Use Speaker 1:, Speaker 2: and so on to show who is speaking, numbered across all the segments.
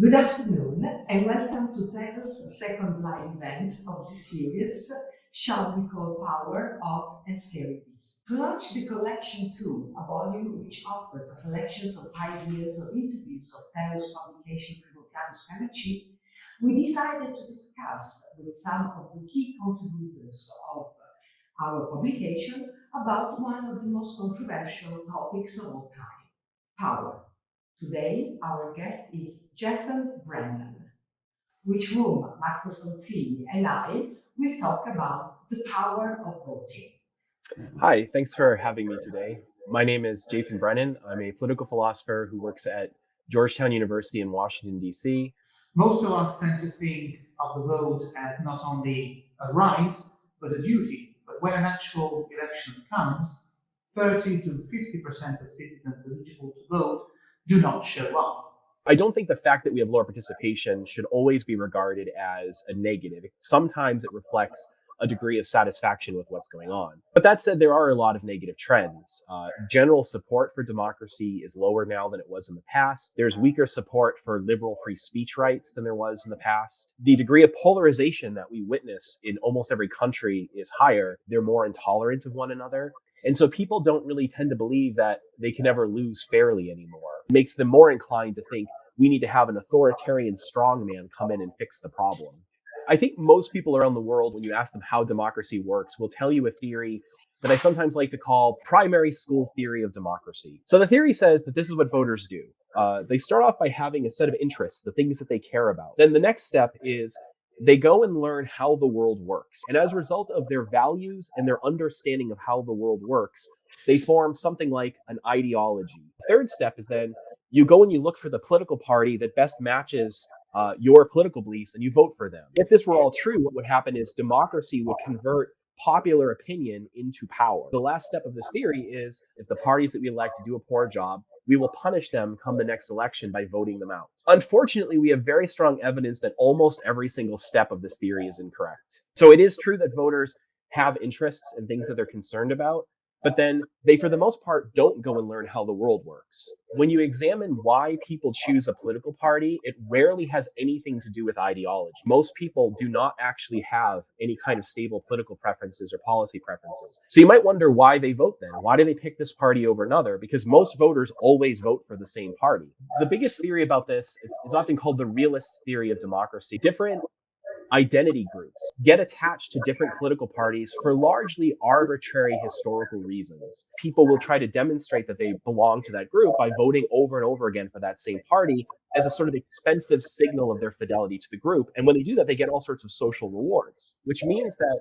Speaker 1: Good afternoon and welcome to Taylor's second live event of the series, Shall We Call Power, Art and Scary Beasts. To launch the Collection 2, a volume which offers a selection of ideas of interviews of Taylor's publication Provocado Scaraci, we decided to discuss with some of the key contributors of our publication about one of the most controversial topics of all time, power. Today, our guest is Jason Brennan, with whom Marco Sonsini and I will talk about the power of voting.
Speaker 2: Hi, thanks for having me today. My name is Jason Brennan. I'm a political philosopher who works at Georgetown University in Washington, D.C.
Speaker 3: Most of us tend to think of the vote as not only a right, but a duty. But when an actual election comes, 30 to 50% of citizens eligible to vote do not show up.
Speaker 2: I don't think the fact that we have lower participation should always be regarded as a negative. Sometimes it reflects a degree of satisfaction with what's going on. But that said, there are a lot of negative trends. General support for democracy is lower now than it was in the past. There's weaker support for liberal free speech rights than there was in the past. The degree of polarization that we witness in almost every country is higher. They're more intolerant of one another. And so people don't really tend to believe that they can ever lose fairly anymore. It makes them more inclined to think we need to have an authoritarian strongman come in and fix the problem. I think most people around the world, when you ask them how democracy works, will tell you a theory that I sometimes like to call primary school theory of democracy. So the theory says that this is what voters do. They start off by having a set of interests, the things that they care about. Then the next step is they go and learn how the world works. And as a result of their values and their understanding of how the world works, they form something like an ideology. The third step is then you go and you look for the political party that best matches your political beliefs and you vote for them. If this were all true, what would happen is democracy would convert popular opinion into power. The last step of this theory is if the parties that we elect do a poor job, we will punish them come the next election by voting them out. Unfortunately, we have very strong evidence that almost every single step of this theory is incorrect. So it is true that voters have interests and things that they're concerned about, but then they, for the most part, don't go and learn how the world works. When you examine why people choose a political party, it rarely has anything to do with ideology. Most people do not actually have any kind of stable political preferences or policy preferences. So you might wonder why they vote then. Why do they pick this party over another? Because most voters always vote for the same party. The biggest theory about this is often called the realist theory of democracy. Different identity groups get attached to different political parties for largely arbitrary historical reasons. People will try to demonstrate that they belong to that group by voting over and over again for that same party as a sort of expensive signal of their fidelity to the group. And when they do that, they get all sorts of social rewards, which means that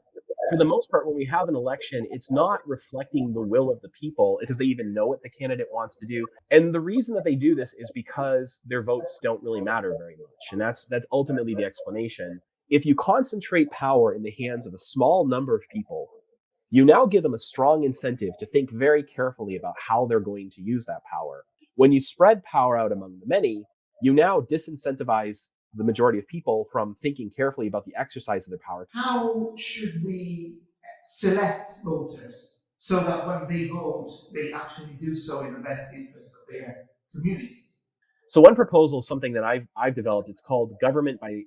Speaker 2: for the most part, when we have an election, it's not reflecting the will of the people. It's because they even know what the candidate wants to do. And the reason that they do this is because their votes don't really matter very much. And that's ultimately the explanation. If you concentrate power in the hands of a small number of people, you now give them a strong incentive to think very carefully about how they're going to use that power. When you spread power out among the many, you now disincentivize the majority of people from thinking carefully about the exercise of their power.
Speaker 3: How should we select voters so that when they vote, they actually do so in the best interest of their communities?
Speaker 2: So one proposal is something that I've developed. It's called government by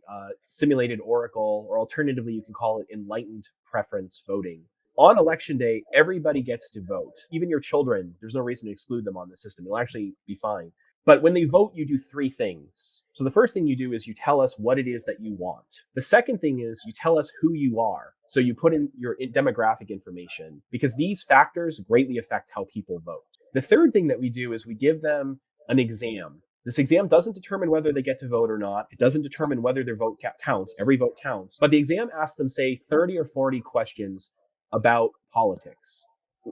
Speaker 2: simulated oracle, or alternatively, you can call it enlightened preference voting. On election day, everybody gets to vote. Even your children, there's no reason to exclude them on the system. You'll actually be fine. But when they vote, you do three things. So the first thing you do is you tell us what it is that you want. The second thing is you tell us who you are. So you put in your demographic information, because these factors greatly affect how people vote. The third thing that we do is we give them an exam. This exam doesn't determine whether they get to vote or not. It doesn't determine whether their vote counts. Every vote counts. But the exam asks them, say, 30 or 40 questions about politics.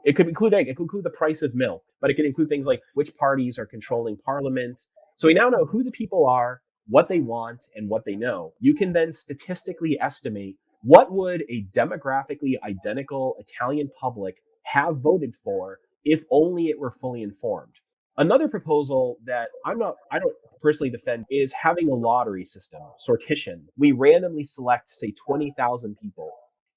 Speaker 2: It could include the price of milk, but it could include things like which parties are controlling parliament. So we now know who the people are, what they want, and what they know. You can then statistically estimate what would a demographically identical Italian public have voted for if only it were fully informed. Another proposal that I don't personally defend is having a lottery system, sortition. We randomly select, say, 20,000 people,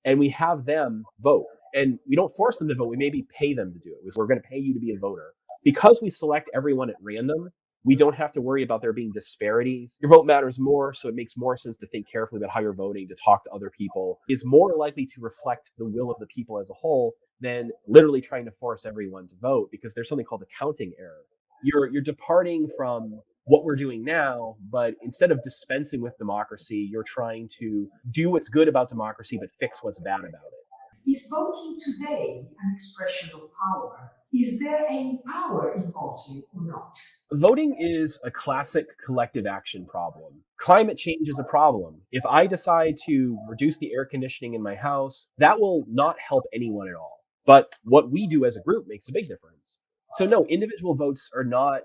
Speaker 2: and we have them vote. And we don't force them to vote. We maybe pay them to do it. We're going to pay you to be a voter. Because we select everyone at random, We don't have to worry about there being disparities. Your vote matters more, so it makes more sense to think carefully about how you're voting, to talk to other people, is more likely to reflect the will of the people as a whole than literally trying to force everyone to vote, because there's something called a counting error. You're departing from what we're doing now, but instead of dispensing with democracy, you're trying to do what's good about democracy, but fix what's bad about it.
Speaker 1: Is voting today an expression of power? Is there any power in voting or not?
Speaker 2: Voting is a classic collective action problem. Climate change is a problem. If I decide to reduce the air conditioning in my house, that will not help anyone at all. But what we do as a group makes a big difference. So no, individual votes are not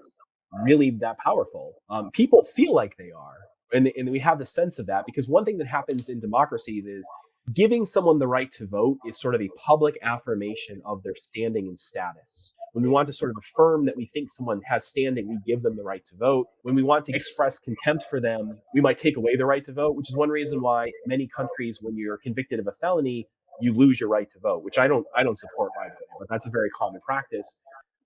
Speaker 2: really that powerful. People feel like they are. And we have the sense of that, because one thing that happens in democracies is giving someone the right to vote is sort of a public affirmation of their standing and status. When we want to sort of affirm that we think someone has standing, we give them the right to vote. When we want to express contempt for them, we might take away the right to vote, which is one reason why many countries, when you're convicted of a felony, you lose your right to vote, which I don't support, by the way, but that's a very common practice.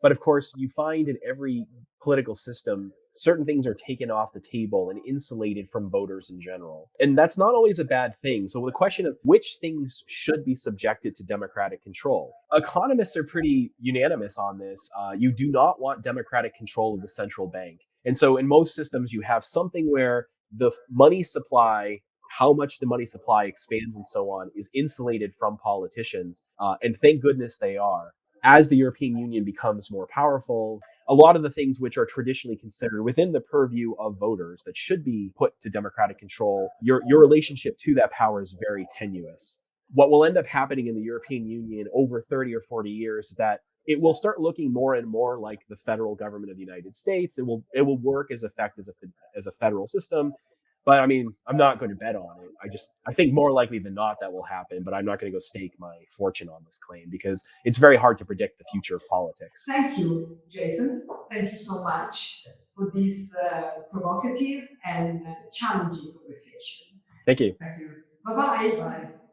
Speaker 2: But of course, you find in every political system, certain things are taken off the table and insulated from voters in general. And that's not always a bad thing. So the question of which things should be subjected to democratic control. Economists are pretty unanimous on this. You do not want democratic control of the central bank. And so in most systems, you have something where the money supply, how much the money supply expands and so on, is insulated from politicians. And thank goodness they are. As the European Union becomes more powerful, a lot of the things which are traditionally considered within the purview of voters that should be put to democratic control, your relationship to that power is very tenuous. What will end up happening in the European Union over 30 or 40 years is that it will start looking more and more like the federal government of the United States. It will work as effective as a federal system. But I mean, I'm not going to bet on it. I think more likely than not that will happen, but I'm not going to go stake my fortune on this claim, because it's very hard to predict the future of politics.
Speaker 1: Thank you, Jason. Thank you so much for this provocative and challenging conversation.
Speaker 2: Thank you.
Speaker 3: Thank you.
Speaker 1: Bye-bye.
Speaker 3: Bye.